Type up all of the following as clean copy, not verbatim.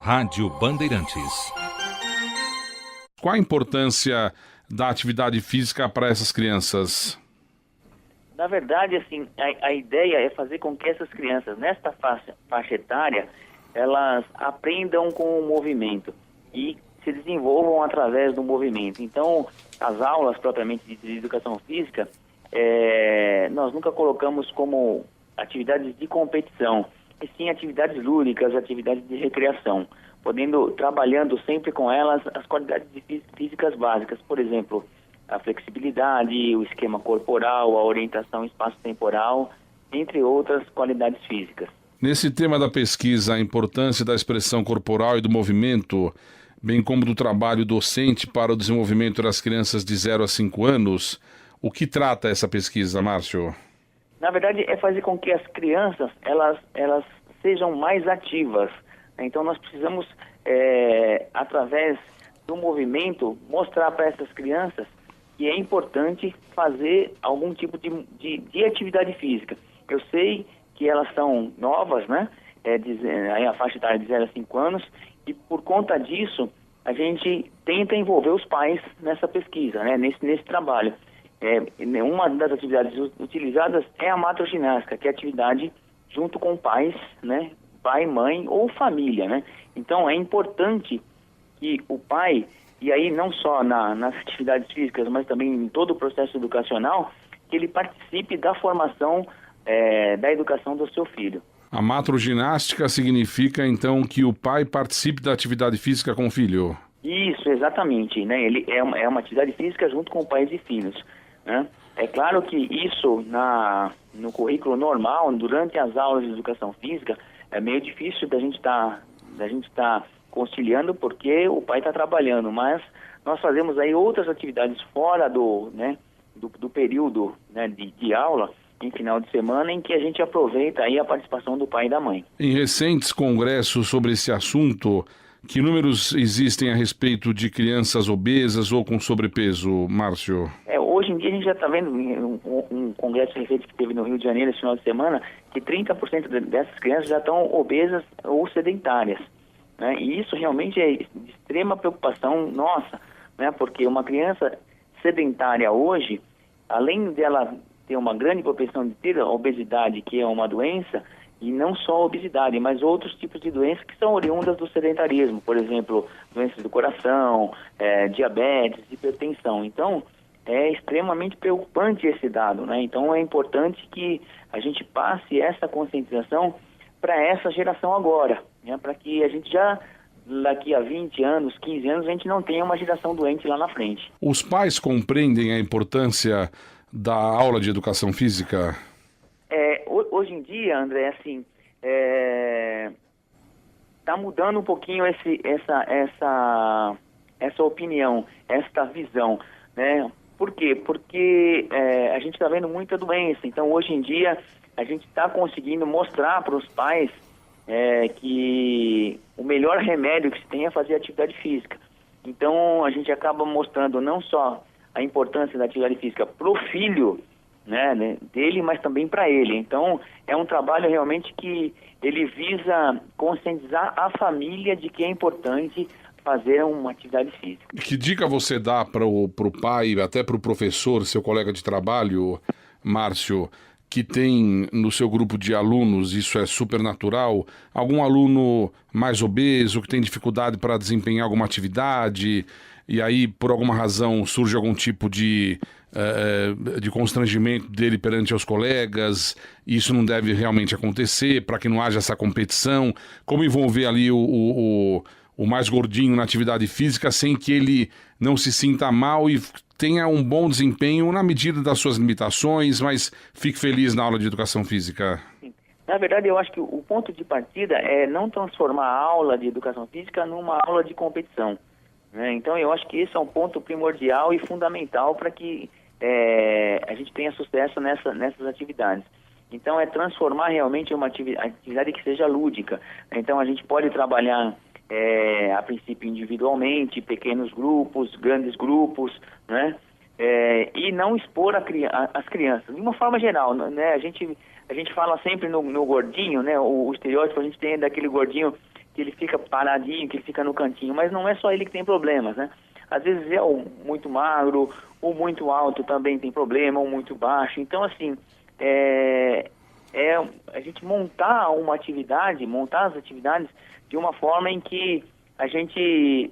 Rádio Bandeirantes. Qual a importância da atividade física para essas crianças? Na verdade, assim, a ideia é fazer com que essas crianças, nesta faixa etária, elas aprendam com o movimento e se desenvolvam através do movimento. Então, as aulas propriamente de educação física, nós nunca colocamos como atividades de competição, e sim atividades lúdicas, atividades de recreação, trabalhando sempre com elas as qualidades físicas básicas, por exemplo, a flexibilidade, o esquema corporal, a orientação espaço-temporal, entre outras qualidades físicas. Nesse tema da pesquisa, a importância da expressão corporal e do movimento, bem como do trabalho docente para o desenvolvimento das crianças de 0 a 5 anos, o que trata essa pesquisa, Márcio? Na verdade, é fazer com que as crianças elas sejam mais ativas. Então, nós precisamos, através do movimento, mostrar para essas crianças que é importante fazer algum tipo de atividade física. Eu sei que elas são novas, né? Aí a faixa etária de 0 a 5 anos, e por conta disso, a gente tenta envolver os pais nessa pesquisa, né? Nesse trabalho. Uma das atividades utilizadas é a matroginástica, que é atividade junto com pais, né? Pai, mãe ou família, né? Então, é importante que o pai, e aí não só nas atividades físicas, mas também em todo o processo educacional, que ele participe da formação da educação do seu filho. A matroginástica significa, então, que o pai participe da atividade física com o filho? Isso, exatamente, né? Ele é uma atividade física junto com pais e filhos, né? É claro que isso no currículo normal, durante as aulas de educação física, é meio difícil da gente tá conciliando porque o pai está trabalhando, mas nós fazemos aí outras atividades fora do período, né, de aula, em final de semana, em que a gente aproveita aí a participação do pai e da mãe. Em recentes congressos sobre esse assunto, que números existem a respeito de crianças obesas ou com sobrepeso, Márcio? Hoje em dia a gente já está vendo um congresso recente que teve no Rio de Janeiro esse final de semana, que 30% dessas crianças já estão obesas ou sedentárias, né? E isso realmente é de extrema preocupação nossa, né? Porque uma criança sedentária hoje, além dela ter uma grande propensão de ter a obesidade, que é uma doença, e não só a obesidade, mas outros tipos de doenças que são oriundas do sedentarismo, por exemplo, doenças do coração, diabetes, hipertensão. Então, é extremamente preocupante esse dado, né? Então, é importante que a gente passe essa conscientização para essa geração agora, né? Para que a gente já, daqui a 20 anos, 15 anos, a gente não tenha uma geração doente lá na frente. Os pais compreendem a importância da aula de educação física? Hoje em dia, André, assim, tá mudando um pouquinho essa opinião, essa visão, né? Por quê? Porque a gente está vendo muita doença. Então, hoje em dia, a gente está conseguindo mostrar para os pais que o melhor remédio que se tem é fazer atividade física. Então, a gente acaba mostrando não só a importância da atividade física para o filho, né, dele, mas também para ele. Então, é um trabalho realmente que ele visa conscientizar a família de que é importante fazer uma atividade física. Que dica você dá para o pai, até para o professor, seu colega de trabalho, Márcio, que tem no seu grupo de alunos, isso é super natural, algum aluno mais obeso, que tem dificuldade para desempenhar alguma atividade, e aí, por alguma razão, surge algum tipo de constrangimento dele perante os colegas, e isso não deve realmente acontecer, para que não haja essa competição? Como envolver ali o mais gordinho na atividade física sem que ele não se sinta mal e tenha um bom desempenho na medida das suas limitações, mas fique feliz na aula de educação física? Na verdade, eu acho que o ponto de partida é não transformar a aula de educação física numa aula de competição, né? Então, eu acho que esse é um ponto primordial e fundamental para que a gente tenha sucesso nessas atividades. Então, é transformar realmente uma atividade que seja lúdica. Então, a gente pode trabalhar a princípio individualmente, pequenos grupos, grandes grupos, né? E não expor as crianças. De uma forma geral, né? A gente fala sempre no gordinho, né? O estereótipo a gente tem daquele gordinho ele fica paradinho, que ele fica no cantinho, mas não é só ele que tem problemas, né? Às vezes é o muito magro, o muito alto também tem problema, ou muito baixo. Então, assim, a gente montar as atividades de uma forma em que a gente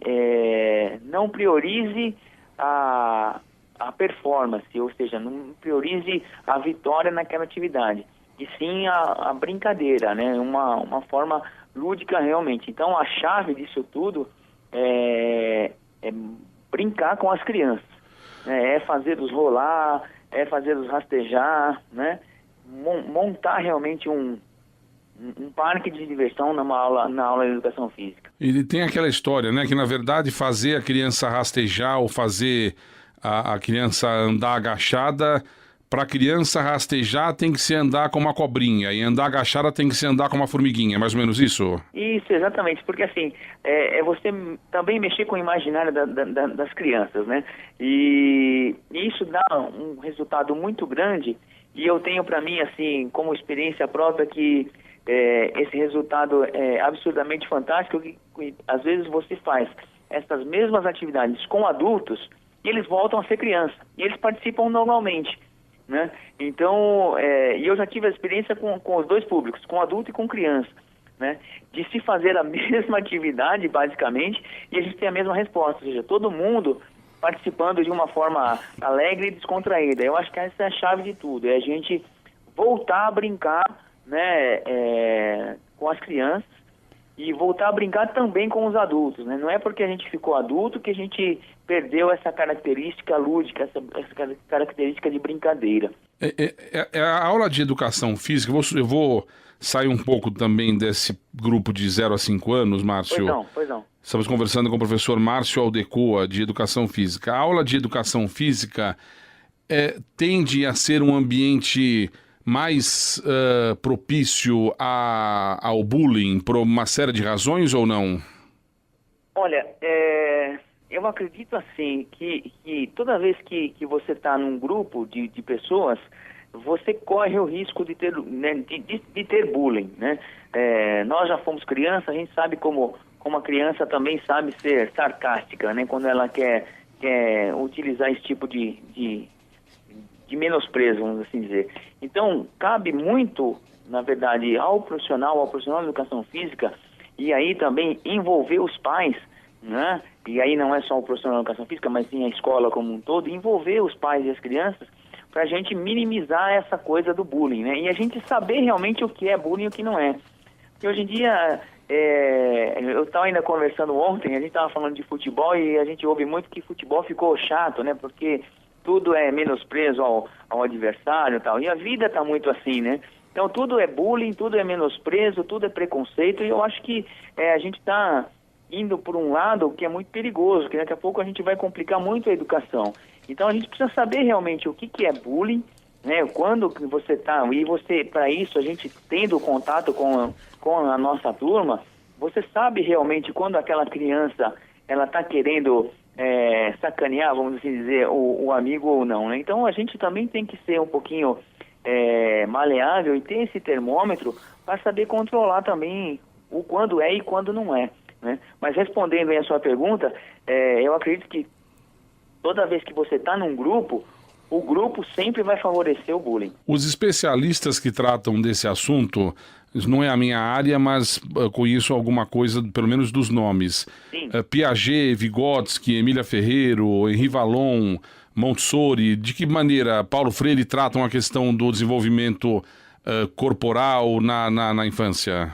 não priorize a performance, ou seja, não priorize a vitória naquela atividade, e sim a brincadeira, né? Uma forma lúdica realmente. Então, a chave disso tudo é brincar com as crianças, né? É fazê-los rolar, é fazê-los rastejar, né? Montar realmente um parque de diversão na aula de educação física. E tem aquela história, né, que na verdade fazer a criança rastejar ou fazer a criança andar agachada, para a criança rastejar tem que se andar com uma cobrinha, e andar agachada tem que se andar com uma formiguinha, mais ou menos isso? Isso, exatamente, porque assim, é você também mexer com o imaginário das crianças, né? E isso dá um resultado muito grande, e eu tenho para mim, assim, como experiência própria, que esse resultado é absurdamente fantástico, que às vezes você faz essas mesmas atividades com adultos, e eles voltam a ser criança, e eles participam normalmente, né? Então, e eu já tive a experiência com os dois públicos, com adulto e com criança, né? De se fazer a mesma atividade, basicamente, e a gente tem a mesma resposta, ou seja, todo mundo participando de uma forma alegre e descontraída. Eu acho que essa é a chave de tudo, é a gente voltar a brincar, né, com as crianças, e voltar a brincar também com os adultos, né? Não é porque a gente ficou adulto que a gente perdeu essa característica lúdica, essa característica de brincadeira. A aula de educação física, eu vou sair um pouco também desse grupo de 0 a 5 anos, Márcio. Pois não. Estamos conversando com o professor Márcio Aldecoa, de Educação Física. A aula de Educação Física tende a ser um ambiente mais propício ao bullying por uma série de razões ou não? Olha, eu acredito assim que toda vez que você está num grupo de pessoas, você corre o risco de ter, né, de ter bullying, né? Nós já fomos crianças, a gente sabe como a criança também sabe ser sarcástica, né? Quando ela quer utilizar esse tipo de menosprezo, vamos assim dizer. Então, cabe muito, na verdade, ao profissional de educação física, e aí também envolver os pais, né? E aí não é só o profissional de educação física, mas sim a escola como um todo, envolver os pais e as crianças para a gente minimizar essa coisa do bullying, né? E a gente saber realmente o que é bullying e o que não é. Porque hoje em dia, eu estava ainda conversando ontem, a gente estava falando de futebol e a gente ouve muito que futebol ficou chato, né? Porque tudo é menosprezo ao adversário e tal. E a vida está muito assim, né? Então tudo é bullying, tudo é menosprezo, tudo é preconceito, e eu acho que a gente está indo por um lado que é muito perigoso, que daqui a pouco a gente vai complicar muito a educação. Então a gente precisa saber realmente o que é bullying, né? Quando que você está, e você, para isso, a gente tendo contato com a nossa turma, você sabe realmente quando aquela criança ela está querendo sacanear, vamos assim dizer, o amigo ou não, né? Então a gente também tem que ser um pouquinho maleável e ter esse termômetro para saber controlar também o quando é e quando não é, né? Mas respondendo aí a sua pergunta, eu acredito que toda vez que você está num grupo, o grupo sempre vai favorecer o bullying. Os especialistas que tratam desse assunto, isso não é a minha área, mas conheço alguma coisa, pelo menos dos nomes. Piaget, Vygotsky, Emília Ferreiro, Henri Vallon, Montessori, de que maneira Paulo Freire tratam a questão do desenvolvimento corporal na infância?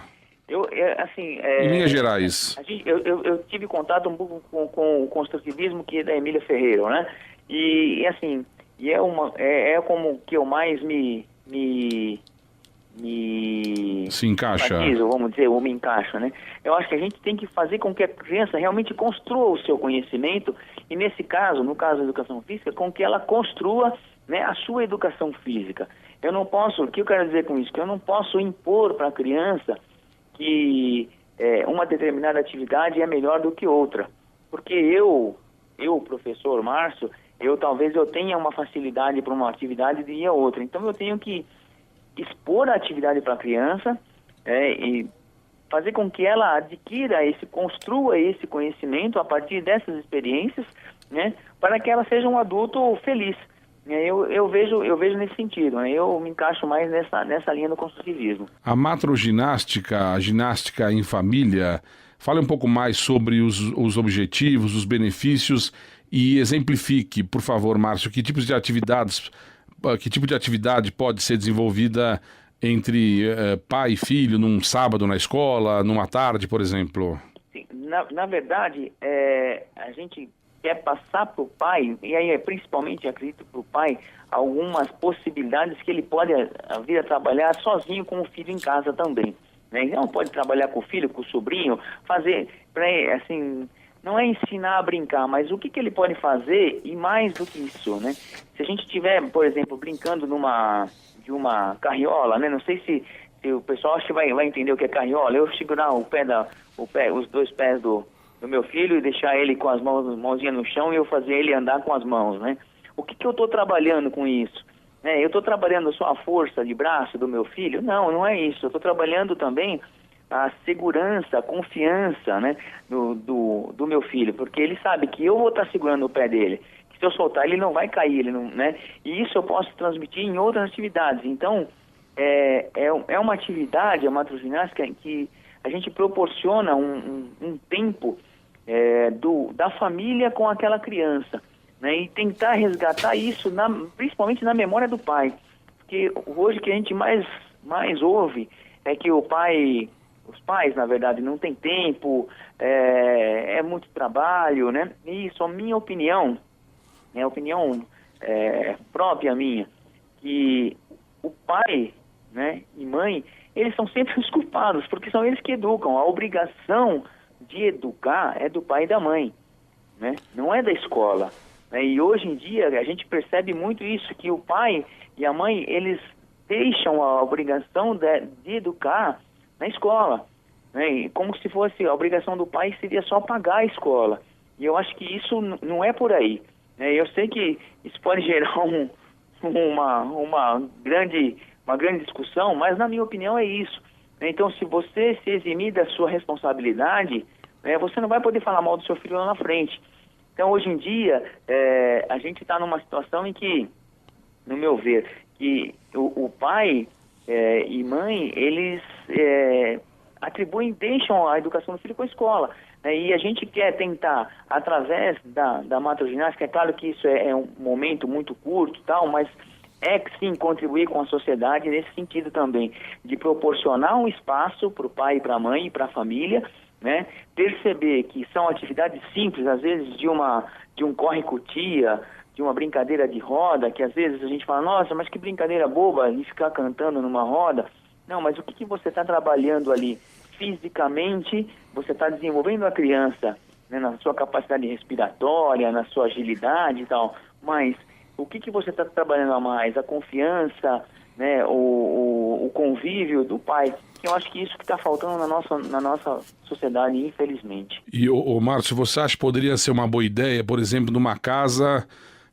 Em linhas gerais. Eu tive contato um pouco com o construtivismo, que é da Emília Ferreiro, né? E assim, como que eu mais se encaixa, vamos dizer, ou me encaixo, né? Eu acho que a gente tem que fazer com que a criança realmente construa o seu conhecimento, e nesse caso, no caso da educação física, com que ela construa, né, a sua educação física. Eu não posso, o que eu quero dizer com isso? Que eu não posso impor para a criança que uma determinada atividade é melhor do que outra. Porque eu, professor Márcio, talvez eu tenha uma facilidade para uma atividade e a outra. Então eu tenho que expor a atividade para a criança e fazer com que ela construa esse conhecimento a partir dessas experiências, né, para que ela seja um adulto feliz. Eu vejo nesse sentido, né? Eu me encaixo mais nessa linha do construtivismo. A matroginástica, a ginástica em família, fale um pouco mais sobre os objetivos, os benefícios e exemplifique, por favor, Márcio, que tipo de atividade pode ser desenvolvida entre pai e filho num sábado na escola, numa tarde, por exemplo? Sim, na verdade, a gente quer passar para o pai, e aí principalmente, acredito, para o pai, algumas possibilidades que ele pode vir a trabalhar sozinho com o filho em casa também, né? Então pode trabalhar com o filho, com o sobrinho, fazer, assim, não é ensinar a brincar, mas o que ele pode fazer, e mais do que isso, né? Se a gente estiver, por exemplo, brincando de uma carriola, né? Não sei se o pessoal acho que vai entender o que é carriola. Eu segurar os dois pés do meu filho e deixar ele com as mãozinhas no chão e eu fazer ele andar com as mãos, né? O que eu estou trabalhando com isso? Eu estou trabalhando só a força de braço do meu filho? Não é isso. Eu estou trabalhando também a segurança, a confiança, né, do meu filho, porque ele sabe que eu vou estar segurando o pé dele, que se eu soltar ele não vai cair, né? E isso eu posso transmitir em outras atividades. Então, é uma atividade, a matroginástica, que a gente proporciona um tempo da família com aquela criança, né? E tentar resgatar isso, principalmente na memória do pai. Porque hoje o que a gente mais ouve é que os pais, na verdade, não têm tempo, é muito trabalho, né? E isso, a minha opinião, opinião própria minha, que o pai, né, e mãe, eles são sempre os culpados, porque são eles que educam. A obrigação de educar é do pai e da mãe, né? Não é da escola, né? E hoje em dia a gente percebe muito isso, que o pai e a mãe, eles deixam a obrigação de educar na escola, né? E como se fosse a obrigação do pai seria só pagar a escola. E eu acho que isso não é por aí, né? Eu sei que isso pode gerar uma grande discussão, mas na minha opinião é isso. Então, se você se eximir da sua responsabilidade, você não vai poder falar mal do seu filho lá na frente. Então, hoje em dia, a gente está numa situação em que, no meu ver, que o pai e mãe, eles deixam a educação do filho com a escola, né? E a gente quer tentar, através da matroginástica, é claro que isso é um momento muito curto e tal, mas sim contribuir com a sociedade nesse sentido também, de proporcionar um espaço para o pai e para a mãe e para a família, né? Perceber que são atividades simples, às vezes de um corre-cutia, de uma brincadeira de roda, que às vezes a gente fala, nossa, mas que brincadeira boba de ficar cantando numa roda. Não, mas o que você está trabalhando ali? Fisicamente, você está desenvolvendo a criança, né, na sua capacidade respiratória, na sua agilidade e tal, mas o que você está trabalhando a mais? A confiança, né, o convívio do pai, que eu acho que isso que está faltando na nossa sociedade, infelizmente. E, Márcio, você acha que poderia ser uma boa ideia, por exemplo, numa casa,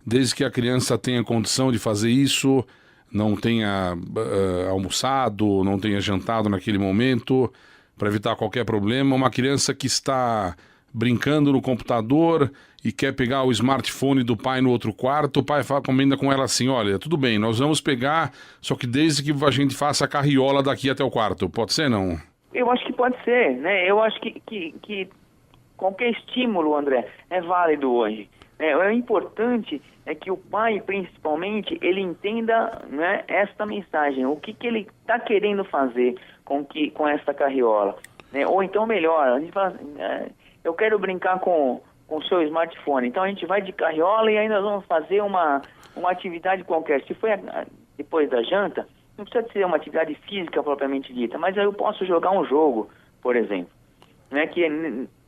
desde que a criança tenha condição de fazer isso, não tenha almoçado, não tenha jantado naquele momento, para evitar qualquer problema, uma criança que está brincando no computador e quer pegar o smartphone do pai no outro quarto, o pai comenta com ela assim, olha, tudo bem, nós vamos pegar, só que desde que a gente faça a carriola daqui até o quarto, pode ser, não? Eu acho que pode ser, né? Eu acho que qualquer estímulo, André, é válido hoje. O importante é que o pai, principalmente, ele entenda, né, esta mensagem, o que ele está querendo fazer com essa carriola, né? Ou então, melhor, a gente fala, eu quero brincar com o seu smartphone, então a gente vai de carriola e aí nós vamos fazer uma atividade qualquer. Se foi depois da janta, não precisa ser uma atividade física propriamente dita, mas aí eu posso jogar um jogo, por exemplo, né, que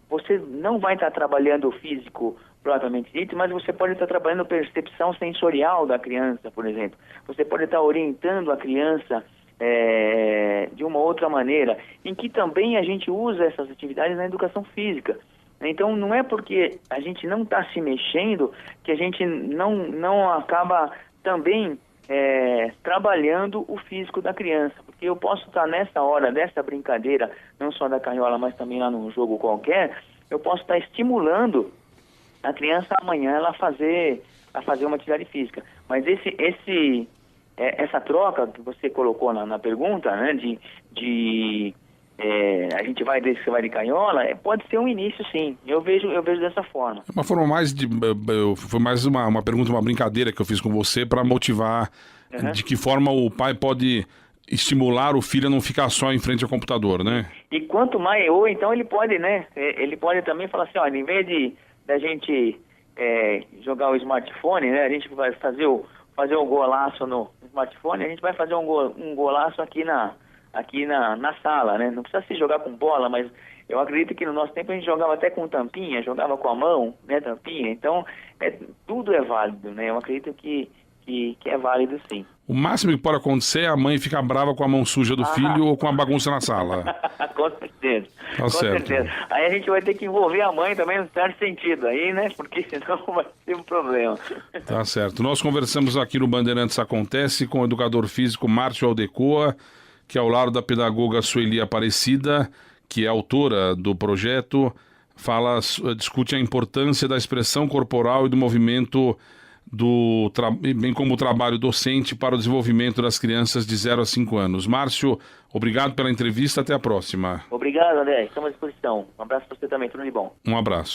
você não vai estar trabalhando o físico propriamente dito, mas você pode estar trabalhando a percepção sensorial da criança, por exemplo. Você pode estar orientando a criança de uma outra maneira, em que também a gente usa essas atividades na educação física. Então, não é porque a gente não está se mexendo que a gente não acaba também trabalhando o físico da criança, porque eu posso estar nessa hora dessa brincadeira, não só da carriola, mas também lá num jogo qualquer, eu posso estar estimulando a criança amanhã ela a fazer uma atividade física. Mas essa troca que você colocou na pergunta, né, a gente vai de carriola, pode ser um início, sim. Eu vejo dessa forma. Uma forma mais foi mais uma pergunta, uma brincadeira que eu fiz com você para motivar de que forma o pai pode estimular o filho a não ficar só em frente ao computador, né? E quanto mais, ou então ele pode, né? Ele pode também falar assim, olha, em vez da gente jogar o smartphone, né? A gente vai fazer o golaço no smartphone, a gente vai fazer um golaço aqui na sala, né? Não precisa se jogar com bola, mas eu acredito que no nosso tempo a gente jogava até com tampinha, jogava com a mão, né, tampinha. Então, tudo é válido, né? Eu acredito que é válido, sim. O máximo que pode acontecer é a mãe ficar brava com a mão suja do filho ou com a bagunça na sala. Com certeza. Tá certo. Certeza. Aí a gente vai ter que envolver a mãe também, num certo sentido aí, né? Porque senão vai ser um problema. Tá certo. Nós conversamos aqui no Bandeirantes Acontece com o educador físico Márcio Aldecoa, que ao lado da pedagoga Sueli Aparecida, que é autora do projeto, discute a importância da expressão corporal e do movimento, bem como o trabalho docente para o desenvolvimento das crianças de 0 a 5 anos. Márcio, obrigado pela entrevista, até a próxima. Obrigado, André. Estamos à disposição. Um abraço para você também, tudo de bom. Um abraço.